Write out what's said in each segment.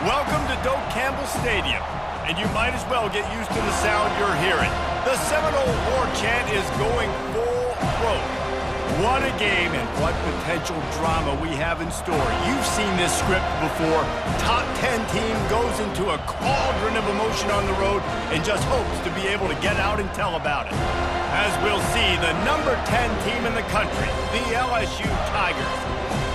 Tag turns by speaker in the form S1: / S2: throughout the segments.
S1: Welcome to Doak Campbell Stadium, and you might as well get used to the sound you're hearing. The Seminole War Chant is going full throat. What a game and what potential drama we have in store. You've seen this script before. Top 10 team goes into a cauldron of emotion on the road and just hopes to be able to get out and tell about it. As we'll see, the number 10 team in the country, the LSU Tigers,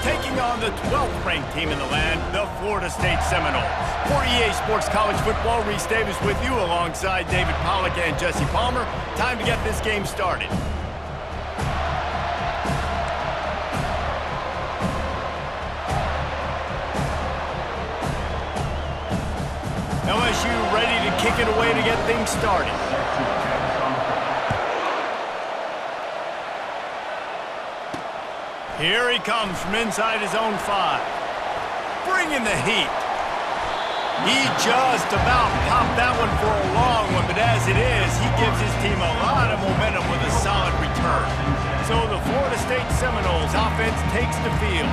S1: taking on the 12th-ranked team in the land, the Florida State Seminoles. For EA Sports College Football, Reese Davis with you alongside David Pollack and Jesse Palmer. Time to get this game started. LSU ready to kick it away to get things started. Here he comes from inside his own 5. Bringing the heat. He just about popped that one for a long one, but as it is, he gives his team a lot of momentum with a solid return. So the Florida State Seminoles offense takes the field.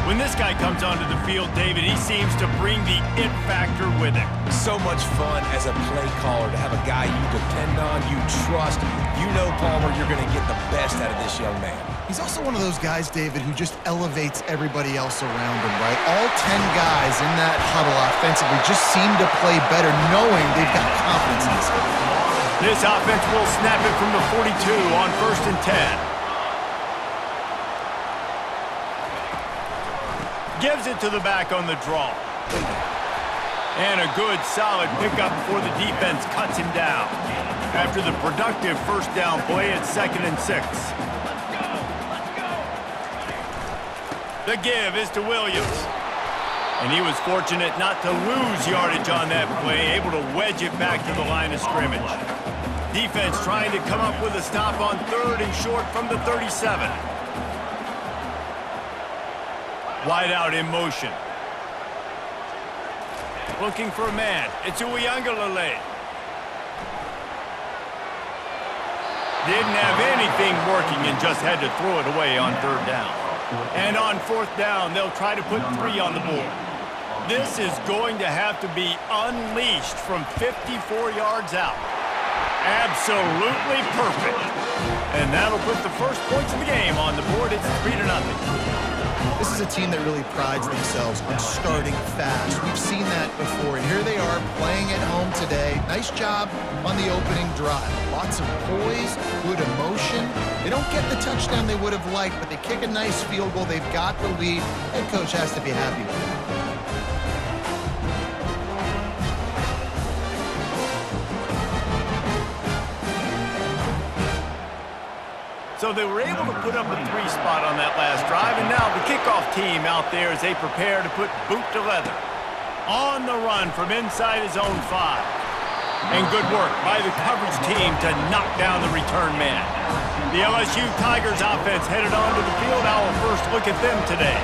S1: When this guy comes onto the field, David, he seems to bring the it factor with him.
S2: So much fun as a play caller to have a guy you depend on, you trust. You know, Palmer, you're going to get the best out of this young man.
S3: He's also one of those guys, David, who just elevates everybody else around him, right? All 10 guys in that huddle offensively just seem to play better knowing they've got confidence in this game.
S1: This offense will snap it from the 42 on 1st and 10. Gives it to the back on the draw. And a good, solid pickup before the defense cuts him down. After the productive first down play, it's 2nd and 6. The give is to Williams. And he was fortunate not to lose yardage on that play, able to wedge it back to the line of scrimmage. Defense trying to come up with a stop on 3rd and short from the 37. Wide out in motion. Looking for a man. It's Uiagalelei. Didn't have anything working and just had to throw it away on 3rd down. And on 4th down, they'll try to put 3 on the board. This is going to have to be unleashed from 54 yards out. Absolutely perfect. And that'll put the first points of the game on the board. It's 3-0.
S3: This is a team that really prides themselves on starting fast. We've seen that before, and here they are playing at home today. Nice job on the opening drive. Lots of poise, good emotion. They don't get the touchdown they would have liked, but they kick a nice field goal. They've got the lead. Head coach has to be happy with it.
S1: So they were able to put up a 3 spot on that last drive, and now the kickoff team out there as they prepare to put boot to leather. On the run from inside his own 5. And good work by the coverage team to knock down the return man. The LSU Tigers offense headed onto the field. Our first look at them today.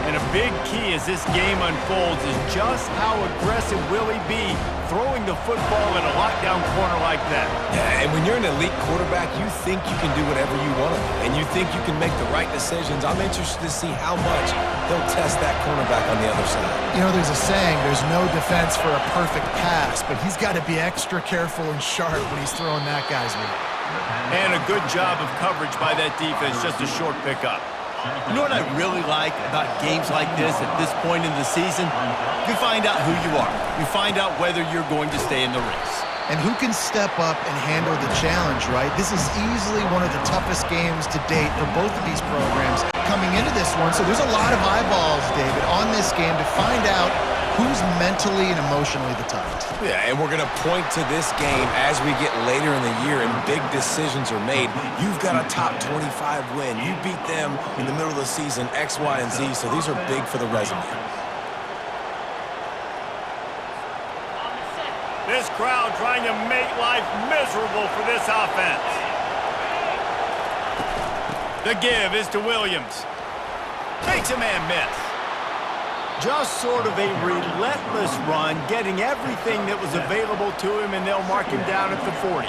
S1: And a big key as this game unfolds is just how aggressive will he be throwing the football in a lockdown corner like that.
S2: Yeah, and when you're an elite quarterback, you think you can do whatever you want to do, and you think you can make the right decisions. I'm interested to see how much he'll test that cornerback on the other side.
S3: You know, there's a saying, there's no defense for a perfect pass, but he's got to be extra careful and sharp when he's throwing that guy's way.
S1: And a good job of coverage by that defense, just a short pickup.
S4: You know what I really like about games like this at this point in the season? You find out who you are. You find out whether you're going to stay in the race.
S3: And who can step up and handle the challenge, right? This is easily one of the toughest games to date for both of these programs coming into this one. So there's a lot of eyeballs, David, on this game to find out who's mentally and emotionally the toughest.
S2: Yeah, and we're going to point to this game as we get later in the year and big decisions are made. You've got a top 25 win. You beat them in the middle of the season, X, Y, and Z, so these are big for the resume.
S1: This crowd trying to make life miserable for this offense. The give is to Williams. Makes a man miss. Just sort of a relentless run, getting everything that was available to him, and they'll mark him down at the 40.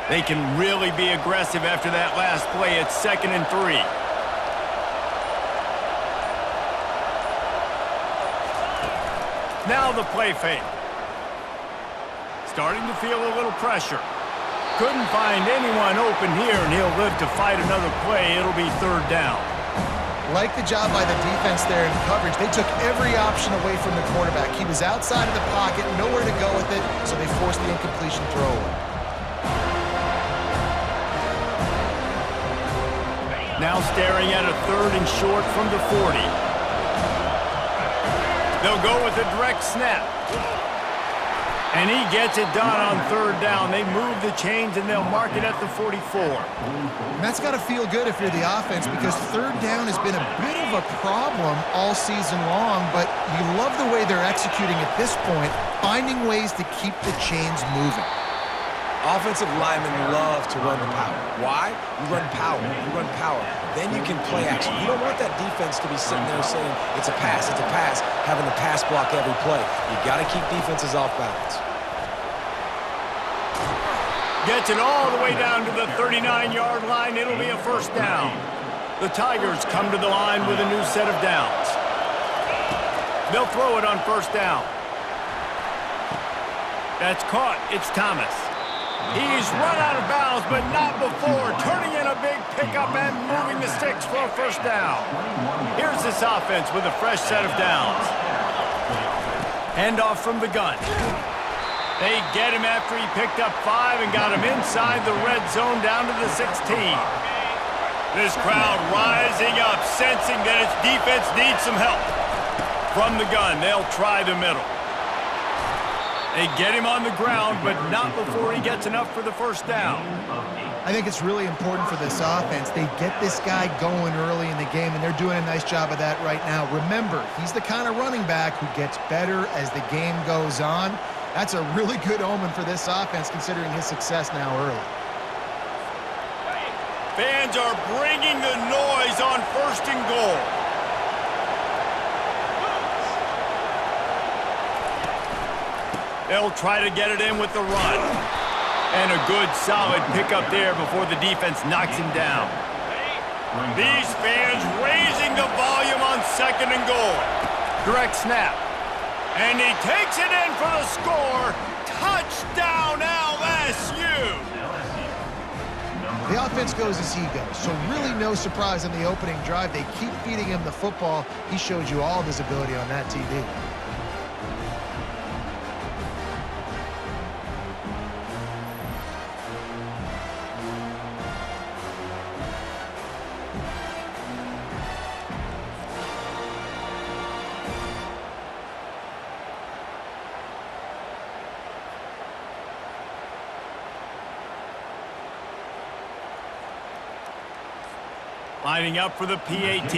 S1: They can really be aggressive after that last play. It's 2nd and 3. Now the play fake. Starting to feel a little pressure. Couldn't find anyone open here, and he'll live to fight another play. It'll be 3rd down.
S3: Like the job by the defense there in coverage. They took every option away from the quarterback. He was outside of the pocket, nowhere to go with it, so they forced the incompletion throwaway.
S1: Now staring at a 3rd and short from the 40. They'll go with a direct snap. And he gets it done on 3rd down. They move the chains, and they'll mark it at the 44.
S3: And that's got to feel good if you're the offense, because 3rd down has been a bit of a problem all season long, but you love the way they're executing at this point, finding ways to keep the chains moving.
S2: Offensive linemen love to run the power. Why? You run power. You run power. Then you can play action. You don't want that defense to be sitting there saying, it's a pass, having the pass block every play. You got to keep defenses off balance.
S1: Gets it all the way down to the 39-yard line. It'll be a 1st down. The Tigers come to the line with a new set of downs. They'll throw it on 1st down. That's caught. It's Thomas. He's run out of bounds, but not before turning in a big pickup and moving the sticks for a 1st down. Here's this offense with a fresh set of downs. Handoff from the gun. They get him after he picked up 5 and got him inside the red zone down to the 16. This crowd rising up, sensing that its defense needs some help. From the gun, they'll try the middle. They get him on the ground, but not before he gets enough for the 1st down.
S3: I think it's really important for this offense. They get this guy going early in the game, and they're doing a nice job of that right now. Remember, he's the kind of running back who gets better as the game goes on. That's a really good omen for this offense, considering his success now early.
S1: Fans are bringing the noise on 1st and goal. They'll try to get it in with the run. And a good, solid pickup there before the defense knocks him down. These fans raising the volume on 2nd and goal. Direct snap. And he takes it in for the score. Touchdown, LSU!
S3: The offense goes as he goes, so really no surprise on the opening drive. They keep feeding him the football. He showed you all of his ability on that TV.
S1: Lining up for the PAT.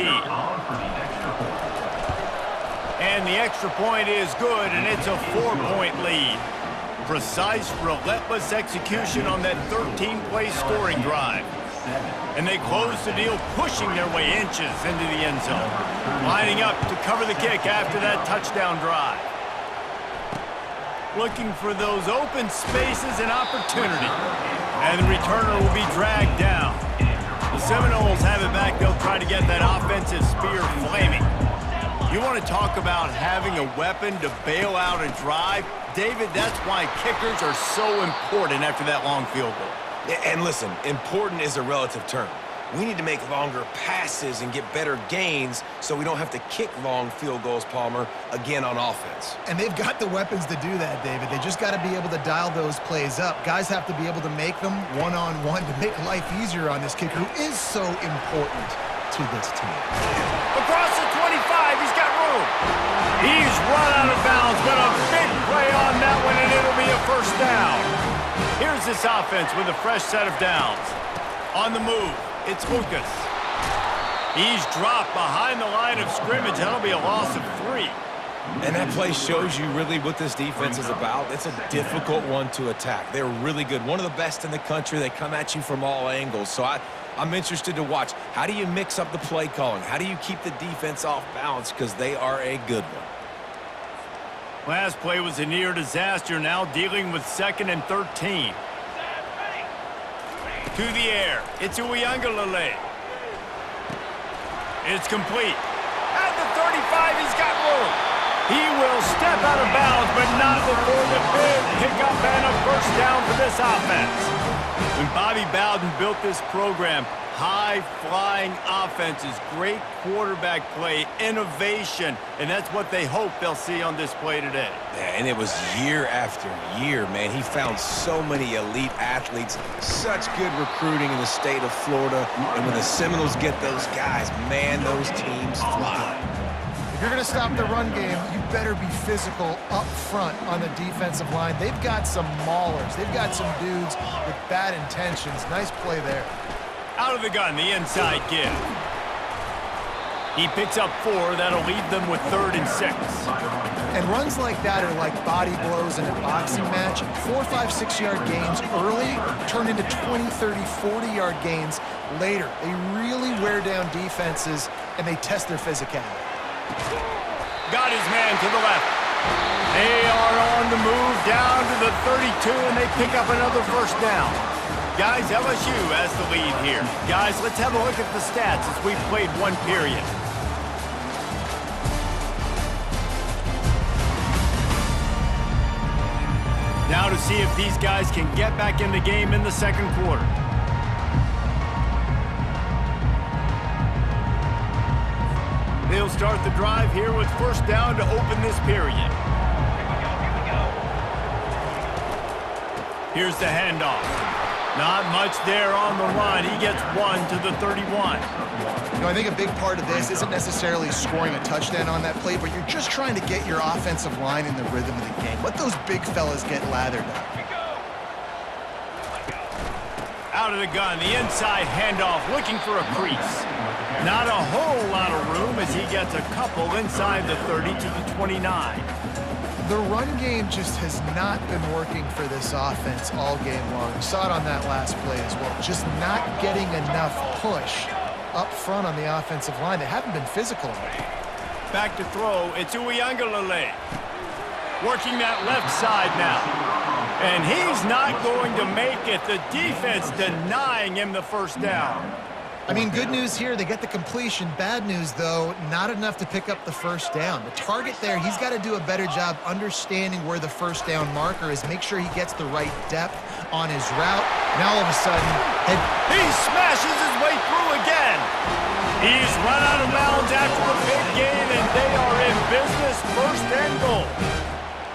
S1: And the extra point is good, and it's a 4-point lead. Precise, relentless execution on that 13-play scoring drive. And they close the deal, pushing their way inches into the end zone. Lining up to cover the kick after that touchdown drive. Looking for those open spaces and opportunity. And the returner will be dragged down. The Seminoles have it back. They'll try to get that offensive spear flaming. You want to talk about having a weapon to bail out a drive? David, that's why kickers are so important after that long field goal.
S2: And listen, important is a relative term. We need to make longer passes and get better gains so we don't have to kick long field goals, Palmer, again on offense.
S3: And they've got the weapons to do that, David. They just got to be able to dial those plays up. Guys have to be able to make them one-on-one to make life easier on this kicker, who is so important to this team.
S1: Across the 25, he's got room. He's run out of bounds, but a big play on that one, and it'll be a 1st down. Here's this offense with a fresh set of downs. On the move. It's Lucas. He's dropped behind the line of scrimmage. That'll be a loss of 3.
S2: And that play shows you really what this defense is about. It's a difficult one to attack. They're really good. One of the best in the country. They come at you from all angles. So I'm interested to watch. How do you mix up the play calling? How do you keep the defense off balance? Because they are a good one.
S1: Last play was a near disaster. Now dealing with 2nd and 13. To the air. It's Uiagalelei. It's complete. At the 35, he's got room. He will step out of bounds, but not before the big pickup and a first down for this offense. When Bobby Bowden built this program, high-flying offenses, great quarterback play, innovation, and that's what they hope they'll see on display today.
S2: Yeah, and it was year after year, man. He found so many elite athletes, such good recruiting in the state of Florida, and when the Seminoles get those guys, man, those teams fly.
S3: If you're going to stop the run game, you better be physical up front on the defensive line. They've got some maulers. They've got some dudes with bad intentions. Nice play there.
S1: Out of the gun, the inside give. He picks up 4. That'll leave them with 3rd and 6.
S3: And runs like that are like body blows in a boxing match. 4, 5, 6-yard gains early turn into 20, 30, 40-yard gains later. They really wear down defenses, and they test their physicality.
S1: Got his man to the left. They are on the move down to the 32, and they pick up another first down. Guys, LSU has the lead here. Guys, let's have a look at the stats as we've played one period. Now to see if these guys can get back in the game in the second quarter. They'll start the drive here with first down to open this period. Here's the handoff. Not much there on the run. He gets 1 to the 31.
S3: You know, I think a big part of this isn't necessarily scoring a touchdown on that play, but you're just trying to get your offensive line in the rhythm of the game. Let those big fellas get lathered up.
S1: Out of the gun, the inside handoff, looking for a crease. Not a whole lot of room as he gets a couple inside the 30 to the 29.
S3: The run game just has not been working for this offense all game long. We saw it on that last play as well. Just not getting enough push up front on the offensive line. They haven't been physical enough.
S1: Back to throw, it's Uiagalelei. Working that left side now. And he's not going to make it. The defense denying him the first down.
S3: I mean, good news here, they get the completion. Bad news, though, not enough to pick up the first down. The target there, he's got to do a better job understanding where the first down marker is, make sure he gets the right depth on his route. Now, all of a sudden,
S1: he smashes his way through again. He's run out of bounds after a big gain, and they are in business, 1st and goal.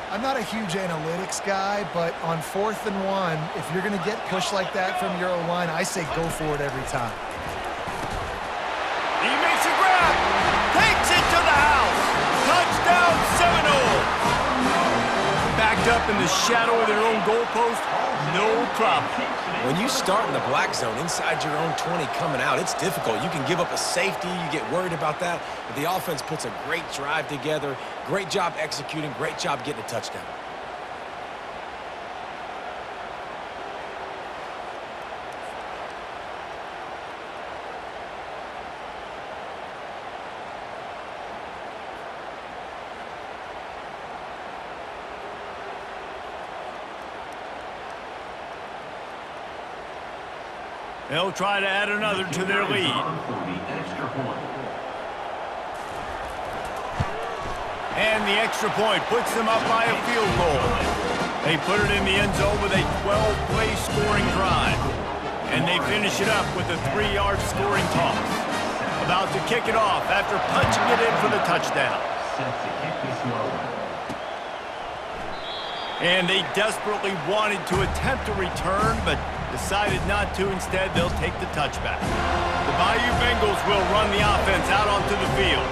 S3: I'm not a huge analytics guy, but on 4th and 1, if you're going to get pushed like that from your O-line, I say go for it every time.
S1: He makes a grab, takes it to the house. Touchdown Seminoles. Backed up in the shadow of their own goalpost, no problem.
S2: When you start in the black zone inside your own 20 coming out, it's difficult. You can give up a safety, you get worried about that, but the offense puts a great drive together, great job executing, great job getting a touchdown.
S1: They'll try to add another to their lead. And the extra point puts them up by a field goal. They put it in the end zone with a 12-play scoring drive. And they finish it up with a 3-yard scoring toss. About to kick it off after punching it in for the touchdown. And they desperately wanted to attempt a return, but decided not to. Instead, they'll take the touchback. The Bayou Bengals will run the offense out onto the field.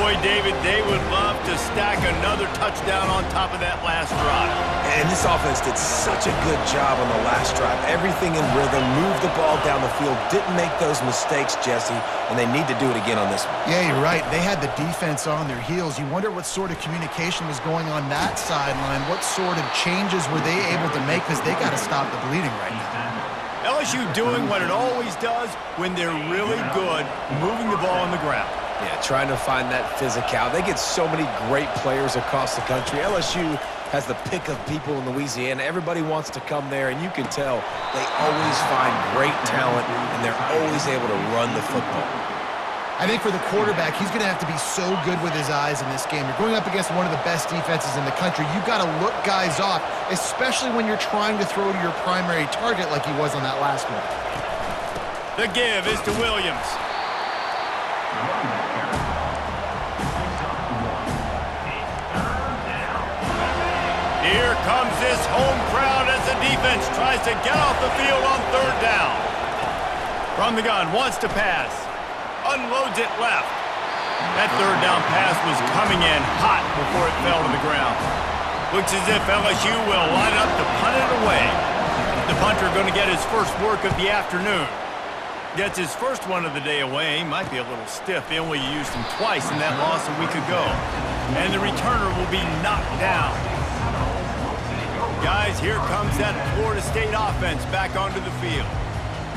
S1: Boy, David, they would love to stack another touchdown on top of that last drive.
S2: And this offense did such a good job on the last drive. Everything in rhythm, moved the ball down the field, didn't make those mistakes, Jesse, and they need to do it again on this one.
S3: Yeah, you're right. They had the defense on their heels. You wonder what sort of communication was going on that sideline. What sort of changes were they able to make, because they got to stop the bleeding right now.
S1: LSU doing what it always does when they're really good, moving the ball on the ground.
S2: Yeah, trying to find that physical. They get so many great players across the country. LSU has the pick of people in Louisiana. Everybody wants to come there, and you can tell they always find great talent, and they're always able to run the football.
S3: I think for the quarterback, he's going to have to be so good with his eyes in this game. You're going up against one of the best defenses in the country. You've got to look guys off, especially when you're trying to throw to your primary target like he was on that last one.
S1: The give is to Williams. Here comes this home crowd as the defense tries to get off the field on third down. From the gun, wants to pass. Unloads it left. That third down pass was coming in hot before it fell to the ground. Looks as if LSU will line up to punt it away. The punter going to get his first work of the afternoon. Gets his first one of the day away. Might be a little stiff. They only used him twice in that loss a week ago. And the returner will be knocked down. Guys, here comes that Florida State offense back onto the field.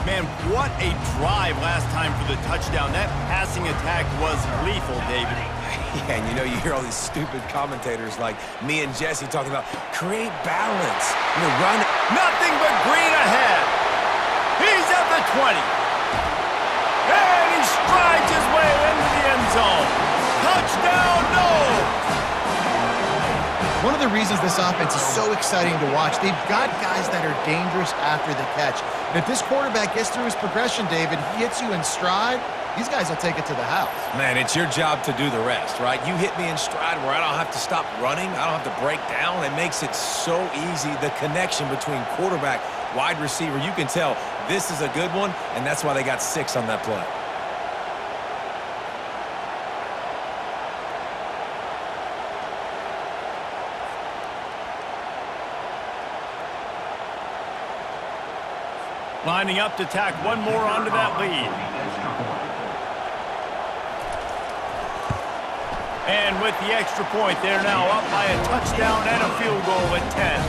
S1: Man, what a drive last time for the touchdown. That passing attack was lethal, David.
S2: Yeah, and you hear all these stupid commentators like me and Jesse talking about create balance. Run.
S1: Nothing but green ahead. He's at the 20. And he strides his way into the end zone. Touchdown, no!
S3: One of the reasons this offense is so exciting to watch, they've got guys that are dangerous after the catch. And if this quarterback gets through his progression, David, he hits you in stride, these guys will take it to the house.
S2: Man, it's your job to do the rest, right? You hit me in stride where I don't have to stop running. I don't have to break down. It makes it so easy. The connection between quarterback, wide receiver, you can tell this is a good one, and that's why they got 6 on that play.
S1: Lining up to tack one more onto that lead. And with the extra point, they're now up by a touchdown and a field goal at 10.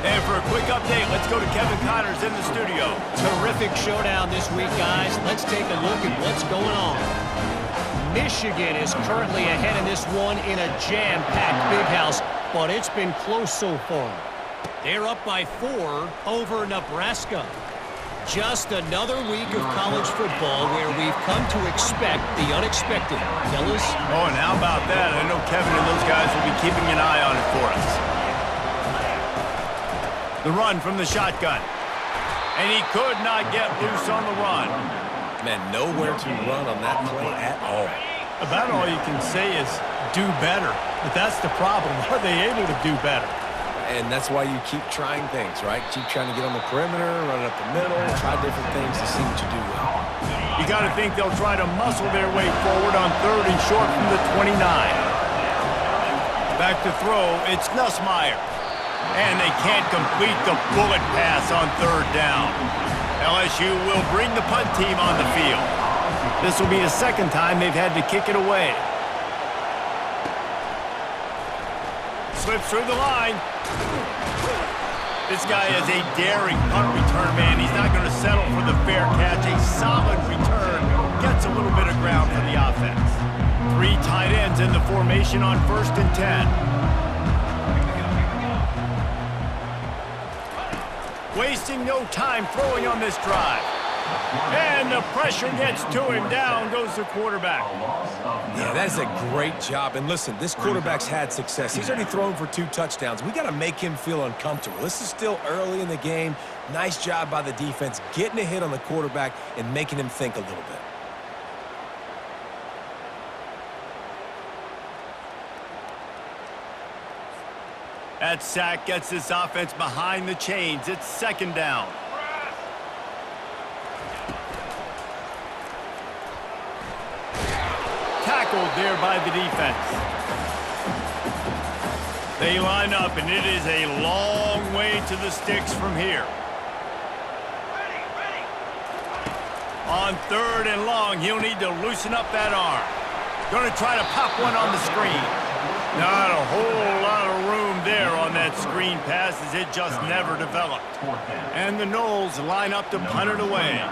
S1: And for a quick update, let's go to Kevin Connors in the studio.
S5: Terrific showdown this week, guys. Let's take a look at what's going on. Michigan is currently ahead in this one in a jam-packed big house, but it's been close so far. They're up by 4 over Nebraska. Just another week of college football where we've come to expect the unexpected. Fellas?
S1: Oh, and how about that? I know Kevin and those guys will be keeping an eye on it for us. The run from the shotgun. And he could not get loose on the run.
S2: Man, nowhere to run on that play at all.
S1: About all you can say is do better. But that's the problem. Are they able to do better?
S2: And that's why you keep trying things, right? Keep trying to get on the perimeter, run it up the middle, try different things to see what you do well.
S1: You got to think they'll try to muscle their way forward on 3rd and short from the 29. Back to throw, it's Nussmeier. And they can't complete the bullet pass on 3rd down. LSU will bring the punt team on the field. This will be the second time they've had to kick it away. Slips through the line. This guy is a daring punt return man. He's not going to settle for the fair catch. A solid return. Gets a little bit of ground for the offense. 3 tight ends in the formation on 1st and 10. Wasting no time throwing on this drive. And the pressure gets to him. Down goes the quarterback.
S2: Yeah, that is a great job. And listen, this quarterback's had success. He's already thrown for 2 touchdowns. We got to make him feel uncomfortable. This is still early in the game. Nice job by the defense, getting a hit on the quarterback and making him think a little bit.
S1: That sack gets this offense behind the chains. It's 2nd down. Tackled there by the defense. They line up, and it is a long way to the sticks from here. On 3rd and long, he'll need to loosen up that arm. Going to try to pop one on the screen. Not a whole lot of room there on that screen pass as it just never developed. And the Noles line up to punt it away.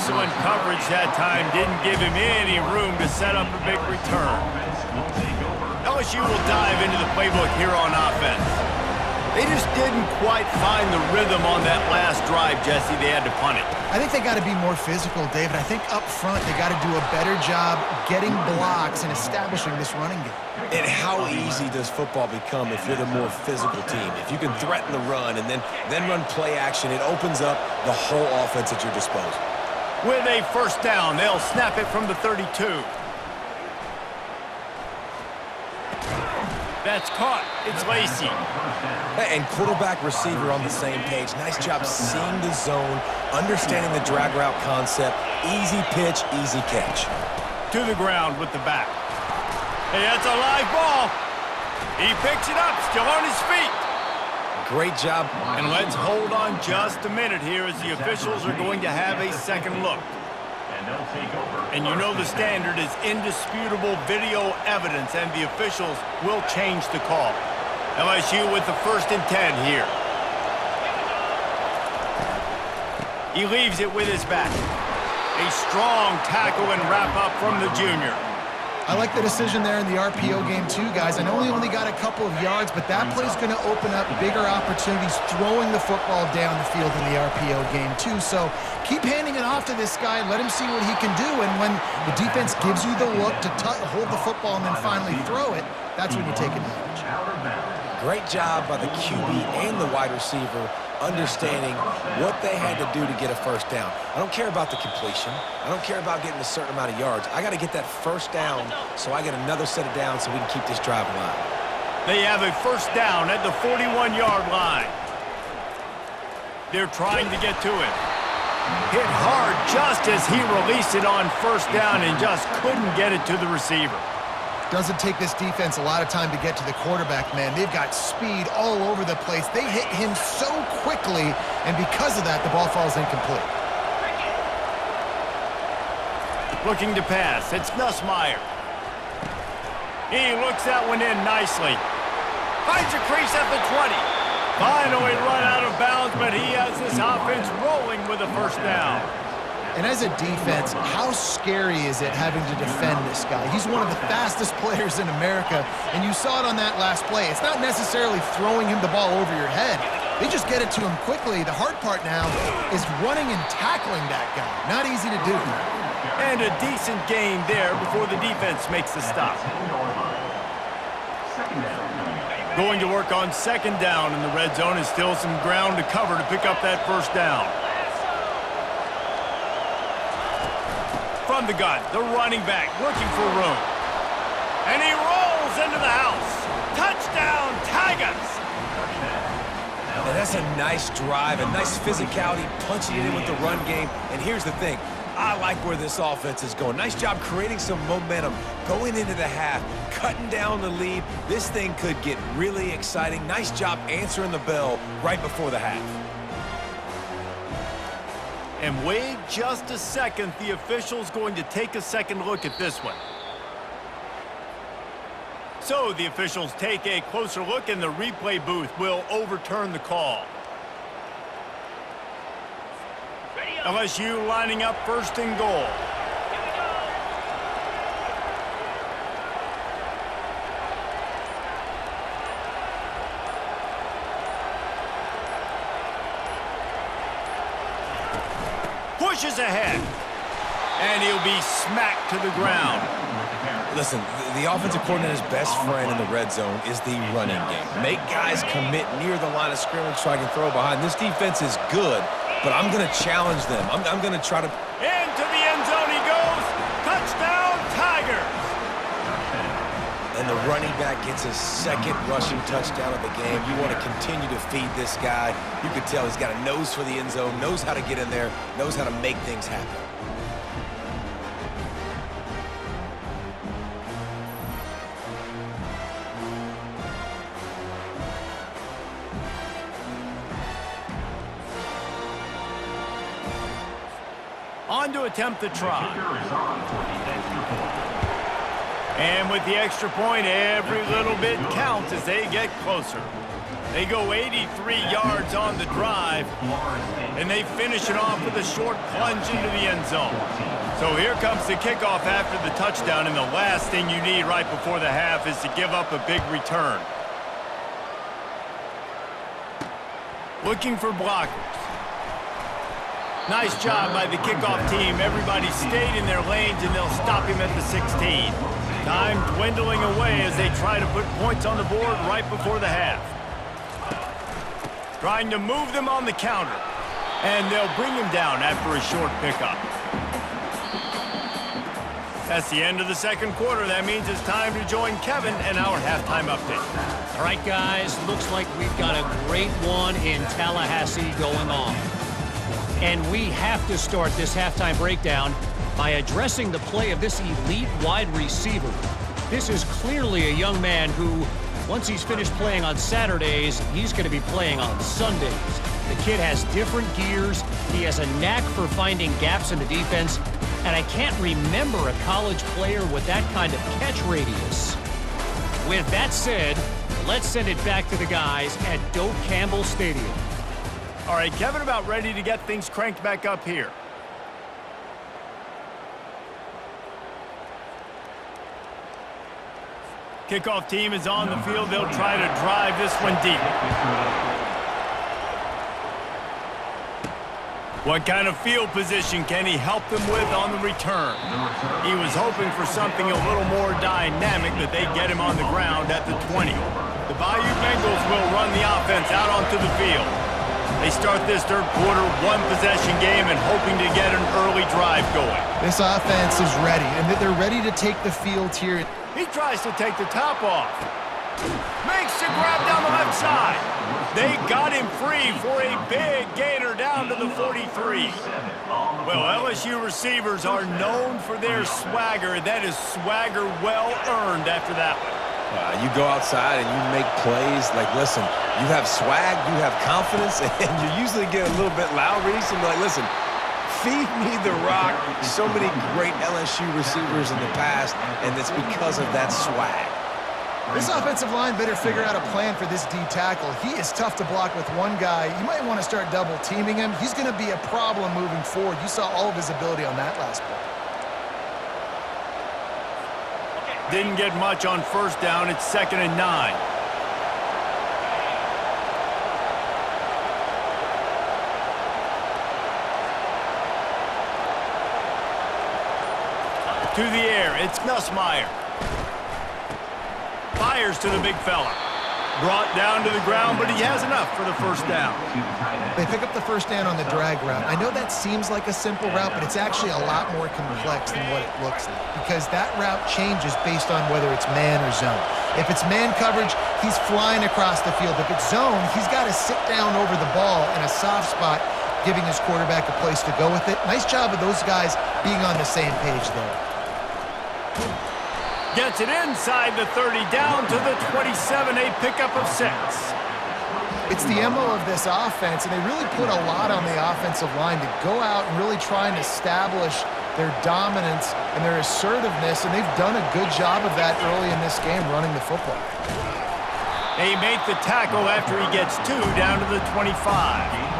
S1: Excellent coverage that time. Didn't give him any room to set up a big return. LSU will dive into the playbook here on offense. They just didn't quite find the rhythm on that last drive, Jesse. They had to punt it.
S3: I think they got to be more physical, David. I think up front they got to do a better job getting blocks and establishing this running game.
S2: And how easy does football become if you're the more physical team? If you can threaten the run and then run play action, it opens up the whole offense at your disposal.
S1: With a first down, they'll snap it from the 32. That's caught. It's Lacey.
S2: And quarterback receiver on the same page. Nice job seeing the zone, understanding the drag route concept. Easy pitch, easy catch.
S1: To the ground with the back. Hey, that's a live ball. He picks it up, still on his feet.
S2: Great job.
S1: And let's hold on just a minute here as the officials are going to have a second look. And you know the standard is indisputable video evidence, and the officials will change the call. LSU with the 1st and 10 here. He leaves it with his back. A strong tackle and wrap up from the junior.
S3: I like the decision there in the RPO game too, guys. I know he only got a couple of yards, but that play's going to open up bigger opportunities throwing the football down the field in the RPO game too. So keep handing it off to this guy. Let him see what he can do. And when the defense gives you the look to hold the football and then finally throw it, that's when you take advantage.
S2: Great job by the QB and the wide receiver understanding what they had to do to get a first down. I don't care about the completion. I don't care about getting a certain amount of yards. I got to get that first down so I get another set of downs so we can keep this drive alive.
S1: They have a first down at the 41-yard line. They're trying to get to it. Hit hard just as he released it on first down and just couldn't get it to the receiver.
S3: Doesn't take this defense a lot of time to get to the quarterback, man. They've got speed all over the place. They hit him so quickly, and because of that, the ball falls incomplete.
S1: Looking to pass. It's Nussmeier. He looks that one in nicely. Finds a crease at the 20. Finally run out of bounds, but he has this offense rolling with a first down.
S3: And as a defense, how scary is it having to defend this guy? He's one of the fastest players in America, and you saw it on that last play. It's not necessarily throwing him the ball over your head. They just get it to him quickly. The hard part now is running and tackling that guy. Not easy to do.
S1: And a decent gain there before the defense makes the stop. Going to work on second down in the red zone, and still some ground to cover to pick up that first down. From the gun, the running back looking for room. And he rolls into the house. Touchdown, Tigers!
S2: And that's a nice drive, a nice physicality, punching it in with the run game. And here's the thing. I like where this offense is going. Nice job creating some momentum, going into the half, cutting down the lead. This thing could get really exciting. Nice job answering the bell right before the half.
S1: And wait just a second. The official's going to take a second look at this one. So the officials take a closer look, and the replay booth will overturn the call. LSU lining up first and goal. Pushes ahead. And he'll be smacked to the ground.
S2: Listen, the offensive coordinator's best friend in the red zone is the running game. Make guys commit near the line of scrimmage so I can throw behind. This defense is good, but I'm going to challenge them. I'm going to try to...
S1: Into the end zone he goes. Touchdown, Tigers.
S2: And the running back gets his second rushing touchdown of the game. You want to continue to feed this guy. You can tell he's got a nose for the end zone, knows how to get in there, knows how to make things happen.
S1: On to attempt the try. And with the extra point, every little bit counts as they get closer. They go 83 yards on the drive, and they finish it off with a short plunge into the end zone. So here comes the kickoff after the touchdown, and the last thing you need right before the half is to give up a big return. Looking for blockers. Nice job by the kickoff team. Everybody stayed in their lanes, and they'll stop him at the 16. Time dwindling away as they try to put points on the board right before the half. Trying to move them on the counter. And they'll bring him down after a short pickup. That's the end of the second quarter. That means it's time to join Kevin and our halftime update.
S5: All right, guys, looks like we've got a great one in Tallahassee going on. And we have to start this halftime breakdown by addressing the play of this elite wide receiver. This is clearly a young man who, once he's finished playing on Saturdays, he's going to be playing on Sundays. The kid has different gears. He has a knack for finding gaps in the defense. And I can't remember a college player with that kind of catch radius. With that said, let's send it back to the guys at Doak Campbell Stadium.
S1: All right, Kevin, about ready to get things cranked back up here. Kickoff team is on the field. They'll try to drive this one deep. What kind of field position can he help them with on the return? He was hoping for something a little more dynamic, but they get him on the ground at the 20. The Bayou Bengals will run the offense out onto the field. They start this third quarter one-possession game and hoping to get an early drive going.
S3: This offense is ready, and they're ready to take the field here.
S1: He tries to take the top off. Makes the grab down the left side. They got him free for a big gainer down to the 43. Well, LSU receivers are known for their swagger. That is swagger well earned after that one.
S2: You go outside and you make plays. Like, listen, you have swag, you have confidence, and you usually get a little bit loud. So like, listen, feed me the rock. So many great LSU receivers in the past, and it's because of that swag.
S3: This offensive line better figure out a plan for this D tackle. He is tough to block with one guy. You might want to start double teaming him. He's going to be a problem moving forward. You saw all of his ability on that last play.
S1: Didn't get much on first down. It's 2nd and 9. To the air, it's Nussmeier. Fires to the big fella. Brought down to the ground, but he has enough for the first down.
S3: They pick up the first down on the drag route. I know that seems like a simple route, but it's actually a lot more complex than what it looks like, because that route changes based on whether it's man or zone. If it's man coverage, he's flying across the field. If it's zone, he's got to sit down over the ball in a soft spot, giving his quarterback a place to go with it. Nice job of those guys being on the same page there.
S1: Gets it inside the 30, down to the 27, a pickup of 6.
S3: It's the MO of this offense, and they really put a lot on the offensive line to go out and really try and establish their dominance and their assertiveness, and they've done a good job of that early in this game, running the football.
S1: They make the tackle after he gets 2 down to the 25.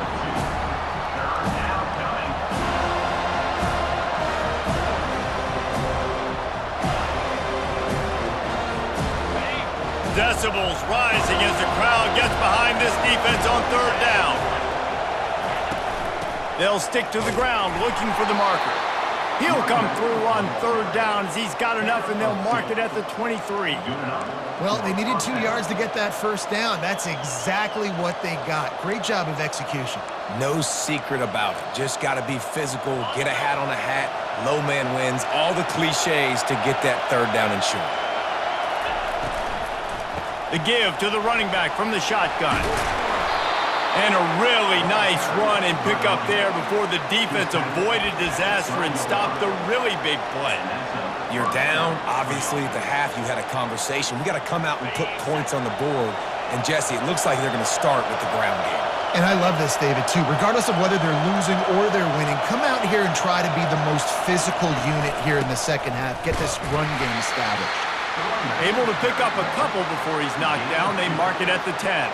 S1: Decibels rising as the crowd gets behind this defense on 3rd down. They'll stick to the ground looking for the marker. He'll come through on 3rd down as he's got enough, and they'll mark it at the 23.
S3: Well, they needed 2 yards to get that first down. That's exactly what they got. Great job of execution.
S2: No secret about it. Just got to be physical, get a hat on a hat, low man wins, all the cliches to get that 3rd down and short.
S1: The give to the running back from the shotgun. And a really nice run and pick up there before the defense avoided disaster and stopped the really big play.
S2: You're down. Obviously, at the half, you had a conversation. We got to come out and put points on the board. And, Jesse, it looks like they're going to start with the ground game.
S3: And I love this, David, too. Regardless of whether they're losing or they're winning, come out here and try to be the most physical unit here in the second half. Get this run game established.
S1: Able to pick up a couple before he's knocked down. They mark it at the 10.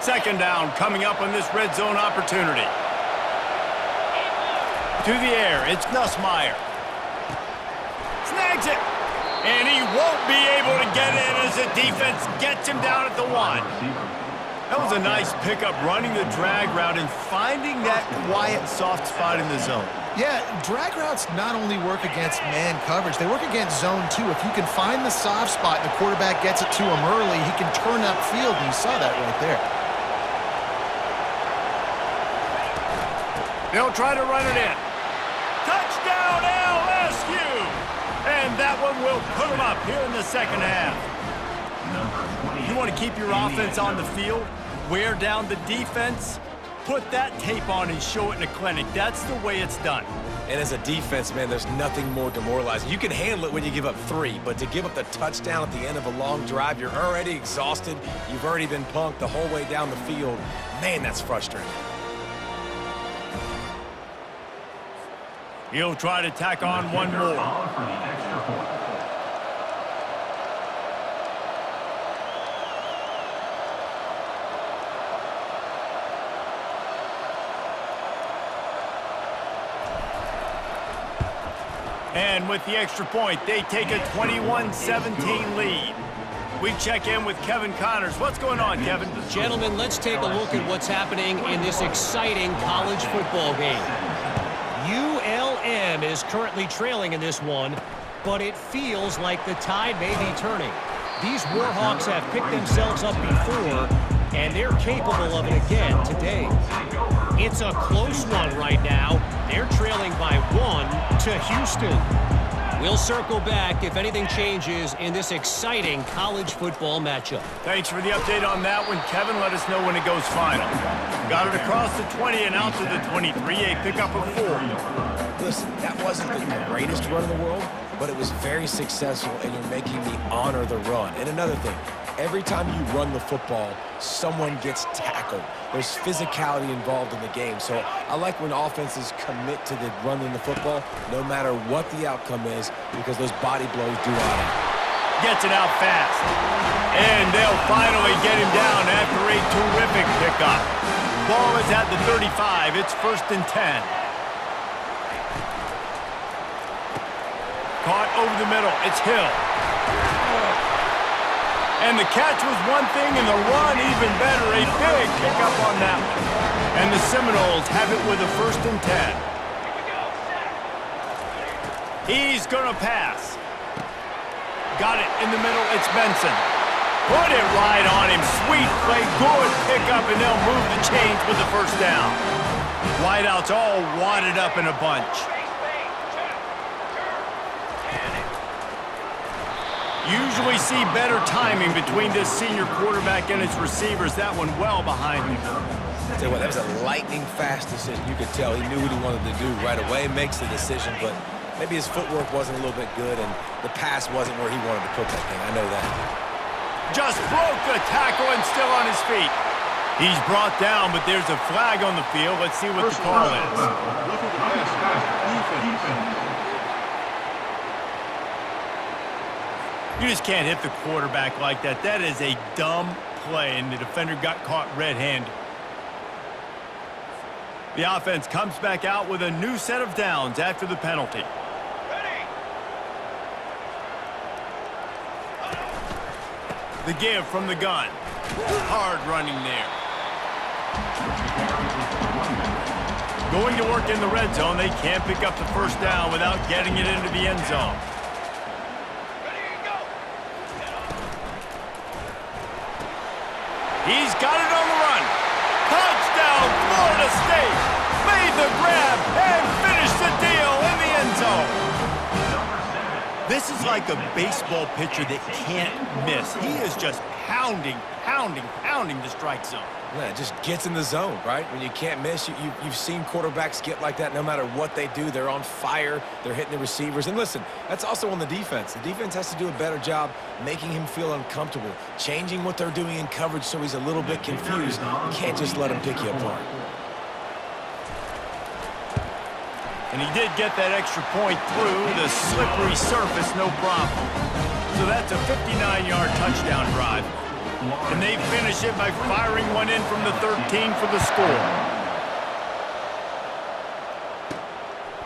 S1: Second down coming up on this red zone opportunity. To the air, it's Nussmeier. Snags it. And he won't be able to get in as the defense gets him down at the 1. That was a nice pickup, running the drag route and finding that quiet, soft spot in the zone.
S3: Yeah, drag routes not only work against man coverage, they work against zone too. If you can find the soft spot and the quarterback gets it to him early, he can turn upfield, and you saw that right there.
S1: They'll try to run it in. Touchdown, LSU! And that one will put them up here in the second half. You want to keep your offense on the field, wear down the defense, put that tape on and show it in a clinic. That's the way it's done.
S2: And as a defense, man, there's nothing more demoralizing. You can handle it when you give up 3, but to give up the touchdown at the end of a long drive, you're already exhausted. You've already been punked the whole way down the field. Man, that's frustrating.
S1: He'll try to tack on one more. And with the extra point, they take a 21-17 lead. We check in with Kevin Connors. What's going on, Kevin?
S5: Gentlemen, let's take a look at what's happening in this exciting college football game. ULM is currently trailing in this one, but it feels like the tide may be turning. These Warhawks have picked themselves up before, and they're capable of it again today. It's a close one right now. They're trailing by 1 to Houston. We'll circle back if anything changes in this exciting college football matchup.
S1: Thanks for the update on that one, Kevin. Let us know when it goes final. Got it across the 20 and out to the 23. A pickup of 4.
S2: Listen, that wasn't the greatest run in the world, but it was very successful, and you're making me honor the run. And another thing, every time you run the football, someone gets tackled. There's physicality involved in the game. So I like when offenses commit to the running the football, no matter what the outcome is, because those body blows do matter.
S1: Gets it out fast. And they'll finally get him down after a terrific pickup. Ball is at the 35. It's 1st and 10. Caught over the middle. It's Hill. And the catch was one thing, and the run even better. A big pickup on that one. And the Seminoles have it with a 1st and 10. He's going to pass. Got it in the middle. It's Benson. Put it right on him. Sweet play. Good pickup, and they'll move the chains with the 1st down. Wideouts all wadded up in a bunch. Usually see better timing between this senior quarterback and his receivers. That one well behind him.
S2: Tell you what, that was a lightning-fast decision. You could tell he knew what he wanted to do right away. Makes the decision, but maybe his footwork wasn't a little bit good, and the pass wasn't where he wanted to put that thing. I know that.
S1: Just broke the tackle and still on his feet. He's brought down, but there's a flag on the field. Let's see what the call is. You just can't hit the quarterback like that. That is a dumb play, and the defender got caught red-handed. The offense comes back out with a new set of downs after the penalty. The give from the gun. Hard running there. Going to work in the red zone. They can't pick up the 1st down without getting it into the end zone. He's got it on the run. Touchdown, Florida State. Made the grab and finished the deal in the end zone. This is like a baseball pitcher that can't miss. He is just pounding the strike zone.
S2: Yeah, it just gets in the zone, right? When you can't miss, you've seen quarterbacks get like that no matter what they do. They're on fire. They're hitting the receivers. And listen, that's also on the defense. The defense has to do a better job making him feel uncomfortable, changing what they're doing in coverage so he's a little bit confused. You can't just let him pick you apart.
S1: And he did get that extra point through the slippery surface, no problem. So that's a 59-yard touchdown drive. And they finish it by firing one in from the 13 for the score.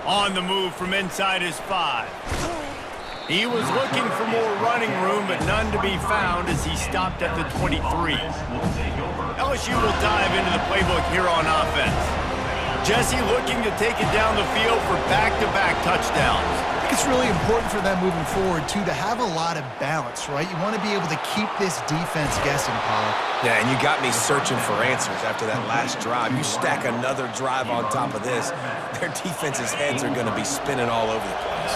S1: On the move from inside his 5. He was looking for more running room, but none to be found as he stopped at the 23. LSU will dive into the playbook here on offense. Jesse looking to take it down the field for back-to-back touchdowns.
S3: I think it's really important for them moving forward, too, to have a lot of balance, right? You want to be able to keep this defense guessing, Paul.
S2: Yeah, and you got me searching for answers after that last drive. You stack another drive on top of this, their defense's heads are going to be spinning all over the place.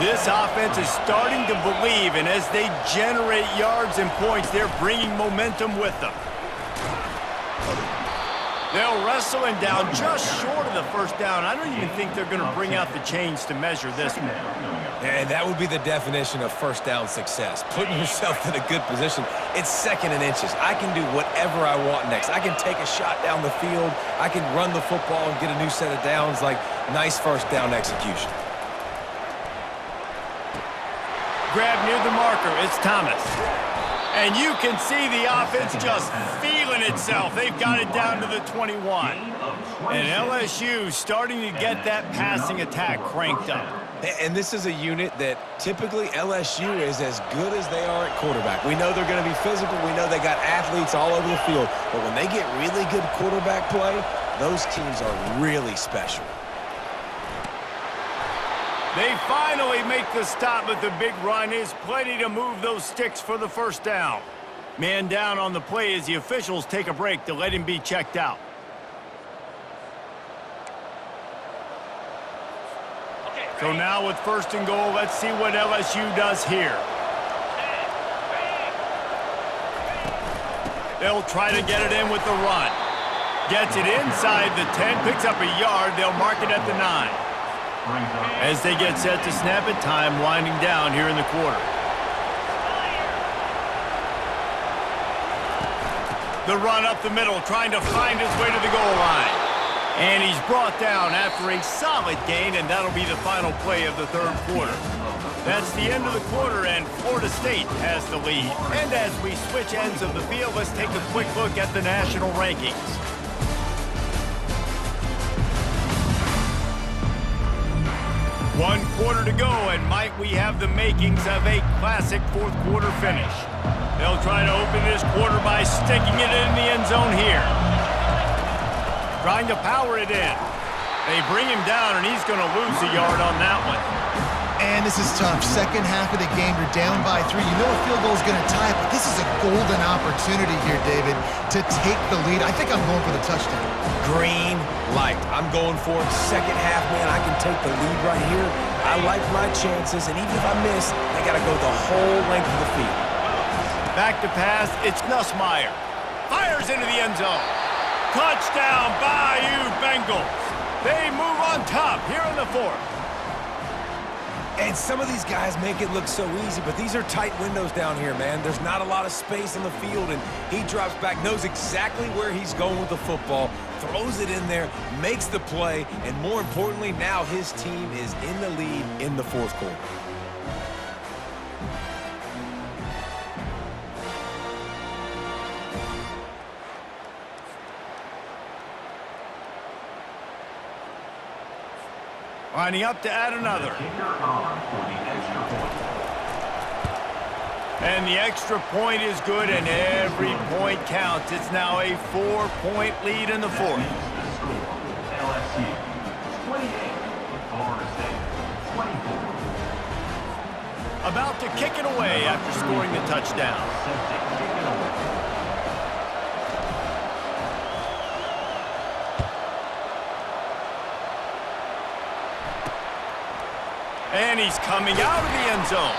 S1: This offense is starting to believe, and as they generate yards and points, they're bringing momentum with them. They'll wrestle him down just short of the first down. I don't even think they're going to bring out the chains to measure this one.
S2: And that would be the definition of first down success, putting yourself in a good position. It's second and inches. I can do whatever I want next. I can take a shot down the field. I can run the football and get a new set of downs. Like, nice first down execution.
S1: Grab near the marker. It's Thomas. And you can see the offense just feeling itself. They've got it down to the 21. And LSU starting to get that passing attack cranked up.
S2: And this is a unit that typically LSU is as good as they are at quarterback. We know they're going to be physical. We know they got athletes all over the field. But when they get really good quarterback play, those teams are really special.
S1: They finally make the stop, but the big run is plenty to move those sticks for the first down. Man down on the play as the officials take a break to let him be checked out. So now with first and goal, let's see what LSU does here. They'll try to get it in with the run. Gets it inside the 10, picks up a yard. They'll mark it at the 9. As they get set to snap it, time winding down here in the quarter. The run up the middle, trying to find his way to the goal line. And he's brought down after a solid gain, and that'll be the final play of the third quarter. That's the end of the quarter, and Florida State has the lead. And as we switch ends of the field, let's take a quick look at the national rankings. One quarter to go, and might we have the makings of a classic fourth quarter finish. They'll try to open this quarter by sticking it in the end zone here. Trying to power it in. They bring him down, and he's going to lose a yard on that one.
S3: And this is tough. Second half of the game, you're down by 3. You know a field goal is going to tie it, but this is a golden opportunity here, David, to take the lead. I think I'm going for the touchdown.
S2: Green light. I'm going for it. Second half, man, I can take the lead right here. I like my chances, and even if I miss, I got to go the whole length of the field.
S1: Back to pass, it's Nussmeier. Fires into the end zone. Touchdown, Bayou Bengals. They move on top here in the fourth.
S2: And some of these guys make it look so easy, but these are tight windows down here, man. There's not a lot of space on the field, and he drops back, knows exactly where he's going with the football, throws it in there, makes the play, and more importantly, now his team is in the lead in the fourth quarter.
S1: Lining up to add another. And the extra point is good, and every point counts. It's now a 4-point lead in the fourth.
S6: LSU 28, Florida State 24.
S1: About to kick it away after scoring the touchdown. And he's coming out of the end zone.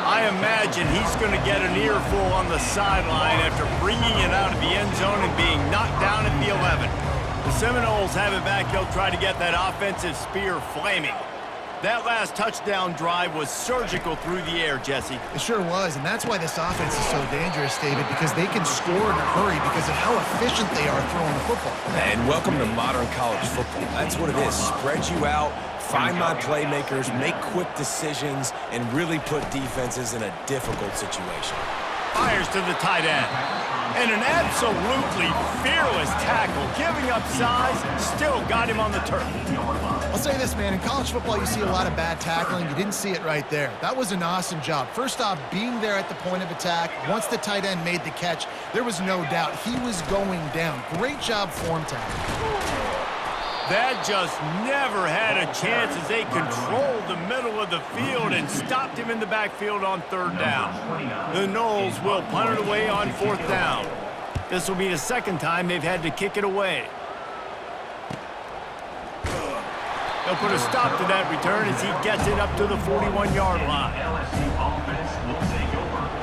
S1: I imagine he's going to get an earful on the sideline after bringing it out of the end zone and being knocked down at the 11. The Seminoles have it back. They'll try to get that offensive spear flaming. That last touchdown drive was surgical through the air, Jesse.
S3: It sure was, and that's why this offense is so dangerous, David, because they can score in a hurry because of how efficient they are throwing the football.
S2: And welcome to modern college football. That's what it is. Spread you out, find my playmakers, make quick decisions, and really put defenses in a difficult situation.
S1: Fires to the tight end. And an absolutely fearless tackle, giving up size, still got him on the turf.
S3: I'll say this, man, in college football you see a lot of bad tackling. You didn't see it right there. That was an awesome job. First off, being there at the point of attack. Once the tight end made the catch, there was no doubt he was going down. Great job form tackle.
S1: That just never had a chance as they controlled the middle of the field and stopped him in the backfield on third down. The Noles will punt it away on fourth down. This will be the second time they've had to kick it away. They'll put a stop to that return as he gets it up to the 41-yard line.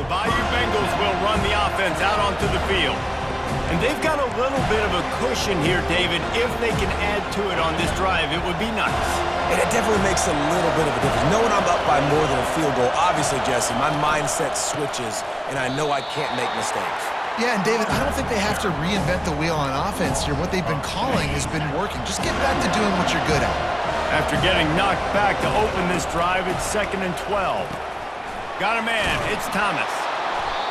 S1: The Bayou Bengals will run the offense out onto the field. And they've got a little bit of a cushion here, David. If they can add to it on this drive, it would be nice.
S2: And it definitely makes a little bit of a difference. Knowing I'm up by more than a field goal, obviously, Jesse, my mindset switches, and I know I can't make mistakes.
S3: Yeah, and David, I don't think they have to reinvent the wheel on offense here. What they've been calling has been working. Just get back to doing what you're good at.
S1: After getting knocked back to open this drive, it's 2nd and 12. Got a man. It's Thomas.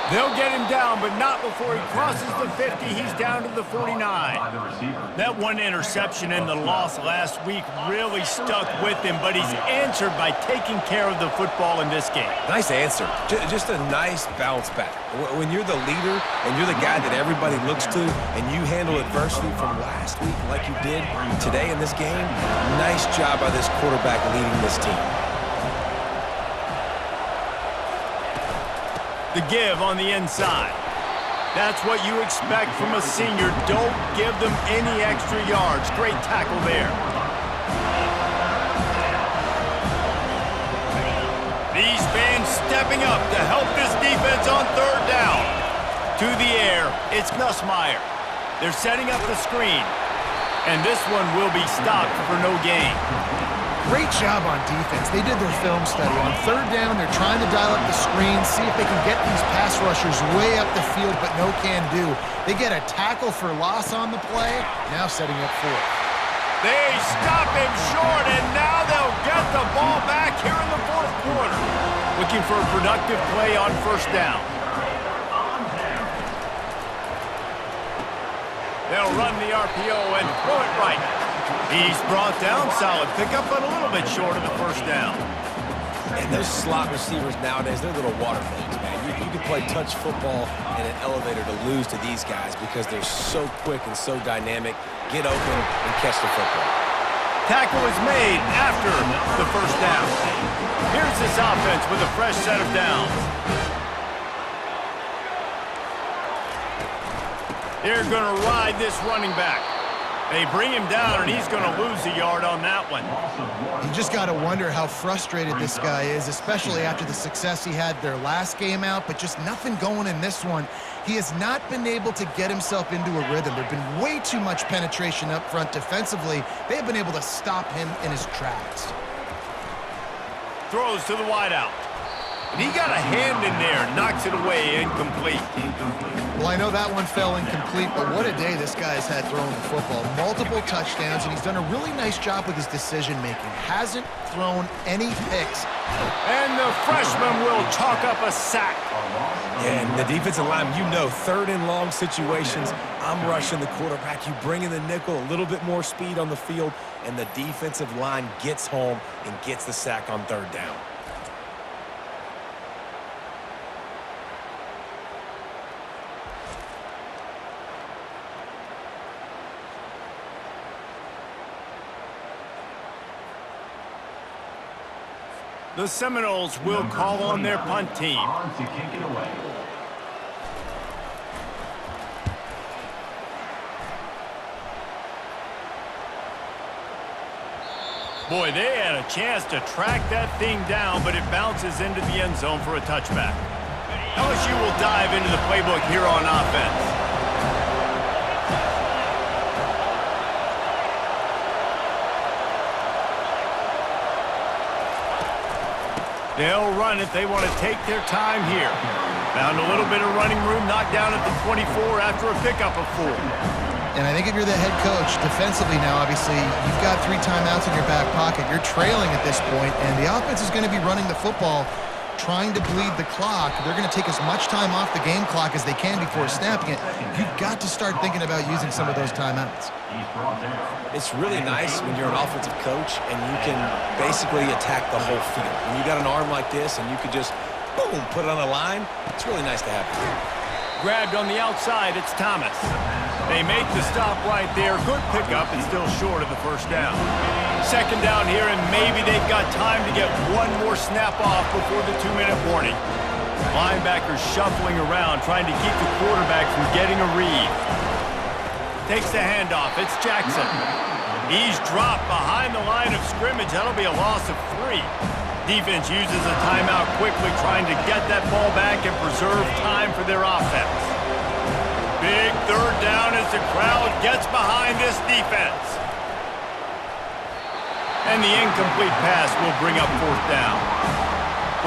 S1: They'll get him down, but not before he crosses the 50. He's down to the 49. That one interception and the loss last week really stuck with him, but he's answered by taking care of the football in this game.
S2: Nice answer. Just a nice bounce back. When you're the leader and you're the guy that everybody looks to and you handle adversity from last week like you did today in this game, nice job by this quarterback leading this team.
S1: The give on the inside. That's what you expect from a senior. Don't give them any extra yards. Great tackle there. These fans stepping up to help this defense on third down. To the air, it's Nussmeier. They're setting up the screen. And this one will be stopped for no gain.
S3: Great job on defense. They did their film study. On third down, they're trying to dial up the screen, see if they can get these pass rushers way up the field, but no can do. They get a tackle for loss on the play, now setting up fourth.
S1: They stop him short, and now they'll get the ball back here in the fourth quarter. Looking for a productive play on first down. They'll run the RPO and throw it right. He's brought down, solid pickup, but a little bit short of the first down.
S2: And those slot receivers nowadays, they're little water balloons, man. You can play touch football in an elevator to lose to these guys because they're so quick and so dynamic. Get open and catch the football.
S1: Tackle is made after the first down. Here's this offense with a fresh set of downs. They're going to ride this running back. They bring him down, and he's going to lose a yard on that one.
S3: You just got to wonder how frustrated this guy is, especially after the success he had their last game out, but just nothing going in this one. He has not been able to get himself into a rhythm. There's been way too much penetration up front defensively. They have been able to stop him in his tracks.
S1: Throws to the wideout. And he got a hand in there, knocks it away, incomplete.
S3: Well, I know that one fell incomplete, but what a day this guy's had throwing the football. Multiple touchdowns, and he's done a really nice job with his decision-making. Hasn't thrown any picks.
S1: And the freshman will chalk up a sack.
S2: Yeah, and the defensive line, you know, third and long situations, I'm rushing the quarterback. You bring in the nickel, a little bit more speed on the field, and the defensive line gets home and gets the sack on third down.
S1: The Seminoles will call on their punt team.
S6: On to kick it away.
S1: Boy, they had a chance to track that thing down, but it bounces into the end zone for a touchback. LSU will dive into the playbook here on offense. They'll run if they want to take their time here. Found a little bit of running room, knocked down at the 24 after a pickup of 4.
S3: And I think if you're the head coach, defensively now, obviously, you've got 3 timeouts in your back pocket. You're trailing at this point, and the offense is going to be running the football, trying to bleed the clock. They're going to take as much time off the game clock as they can before snapping it. You've got to start thinking about using some of those timeouts.
S2: It's really nice when you're an offensive coach and you can basically attack the whole field. When you got an arm like this and you could just, boom, put it on a line, it's really nice to have.
S1: Grabbed on the outside, it's Thomas. They make the stop right there. Good pickup and still short of the first down. Second down here, and maybe they've got time to get one more snap off before the 2-minute warning. Linebackers shuffling around, trying to keep the quarterback from getting a read. Takes the handoff. It's Jackson. He's dropped behind the line of scrimmage. That'll be a loss of 3. Defense uses a timeout quickly, trying to get that ball back and preserve time for their offense. Big third down as the crowd gets behind this defense. And the incomplete pass will bring up 4th down.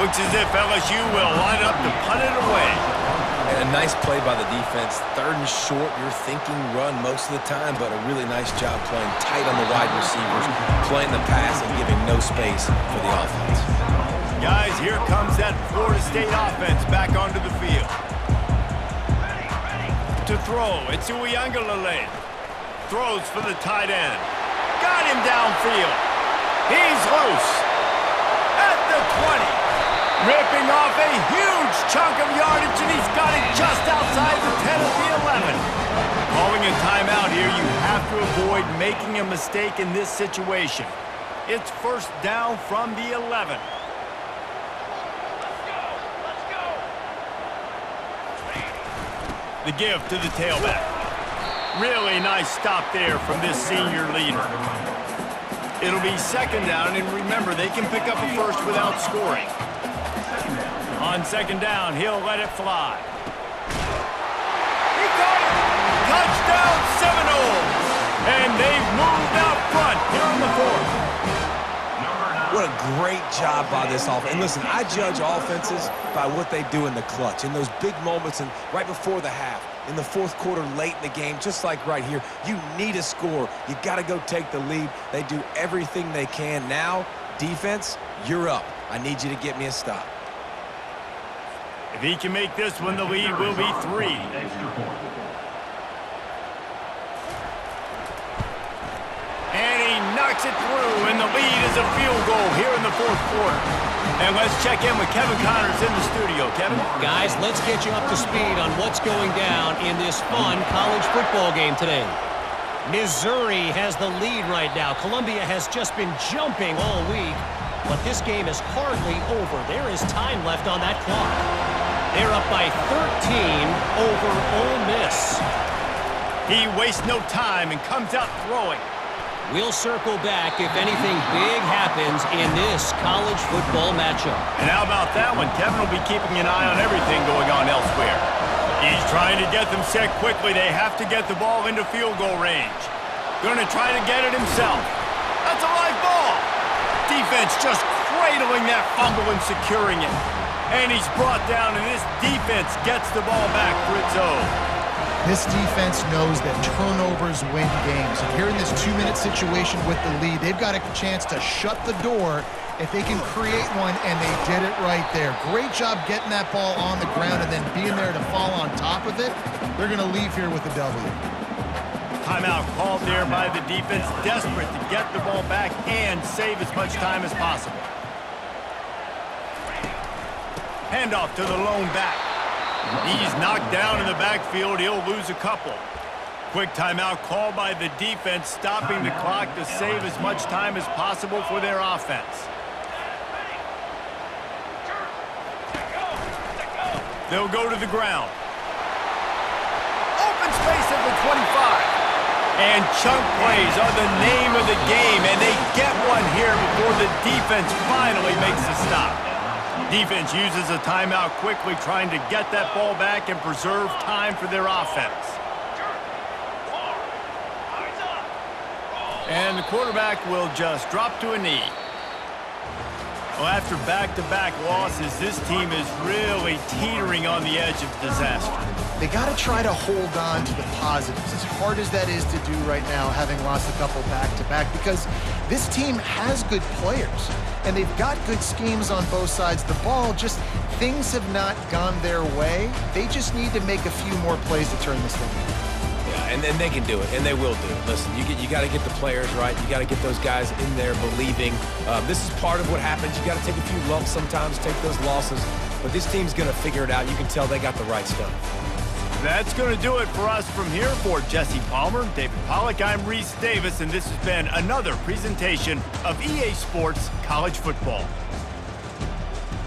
S1: Looks as if LSU will line up to punt it away.
S2: And a nice play by the defense. 3rd and short, you're thinking run most of the time, but a really nice job playing tight on the wide receivers, playing the pass and giving no space for the offense.
S1: Guys, here comes that Florida State offense back onto the field. To throw, it's Uiagalelei. Throws for the tight end. Got him downfield. He's loose. At the 20. Ripping off a huge chunk of yardage, and he's got it just outside the 10 of the 11. Calling a timeout here, you have to avoid making a mistake in this situation. It's 1st down from the 11. The give to the tailback. Really nice stop there from this senior leader. It'll be 2nd down, and remember, they can pick up a first without scoring. On 2nd down, he'll let it fly. He got it! Touchdown Seminoles! And they've moved out front here in the 4th.
S2: What a great job by this offense. And listen, I judge offenses by what they do in the clutch, in those big moments and right before the half, in the 4th quarter, late in the game, just like right here. You need a score. You got to go take the lead. They do everything they can. Now, defense, you're up. I need you to get me a stop.
S1: If he can make this one, the lead will be 3. And he knocks it through, and the lead is a field goal here in the 4th quarter. And let's check in with Kevin Connors in the studio. Kevin?
S5: Guys, let's get you up to speed on what's going down in this fun college football game today. Missouri has the lead right now. Columbia has just been jumping all week, but this game is hardly over. There is time left on that clock. They're up by 13 over Ole Miss.
S1: He wastes no time and comes out throwing.
S5: We'll circle back if anything big happens in this college football matchup.
S1: And how about that one? Kevin will be keeping an eye on everything going on elsewhere. He's trying to get them set quickly. They have to get the ball into field goal range. Going to try to get it himself. That's a live ball. Defense just cradling that fumble and securing it. And he's brought down, and this defense gets the ball back for its own.
S3: This defense knows that turnovers win games. And here in this 2-minute situation with the lead, they've got a chance to shut the door if they can create one, and they did it right there. Great job getting that ball on the ground and then being there to fall on top of it. They're going to leave here with a W.
S1: Timeout called there by the defense, desperate to get the ball back and save as much time as possible. Handoff to the lone back. He's knocked down in the backfield. He'll lose a couple. Quick timeout called by the defense, stopping the clock to save as much time as possible for their offense. They'll go to the ground. Open space at the 25. And chunk plays are the name of the game, and they get one here defense finally makes the stop. Defense uses a timeout quickly, trying to get that ball back and preserve time for their offense. And the quarterback will just drop to a knee. Well, after back-to-back losses, this team is really teetering on the edge of disaster.
S3: They got to try to hold on to the positives, as hard as that is to do right now, having lost a couple back-to-back, because this team has good players, and they've got good schemes on both sides of the ball. Just things have not gone their way. They just need to make a few more plays to turn this thing around.
S2: Yeah, and they can do it, and they will do it. Listen, you got to get the players right. You got to get those guys in there believing. This is part of what happens. You got to take a few lumps sometimes, take those losses. But this team's going to figure it out. You can tell they got the right stuff.
S1: That's going to do it for us from here. For Jesse Palmer, David Pollack, I'm Reese Davis, and this has been another presentation of EA Sports College Football.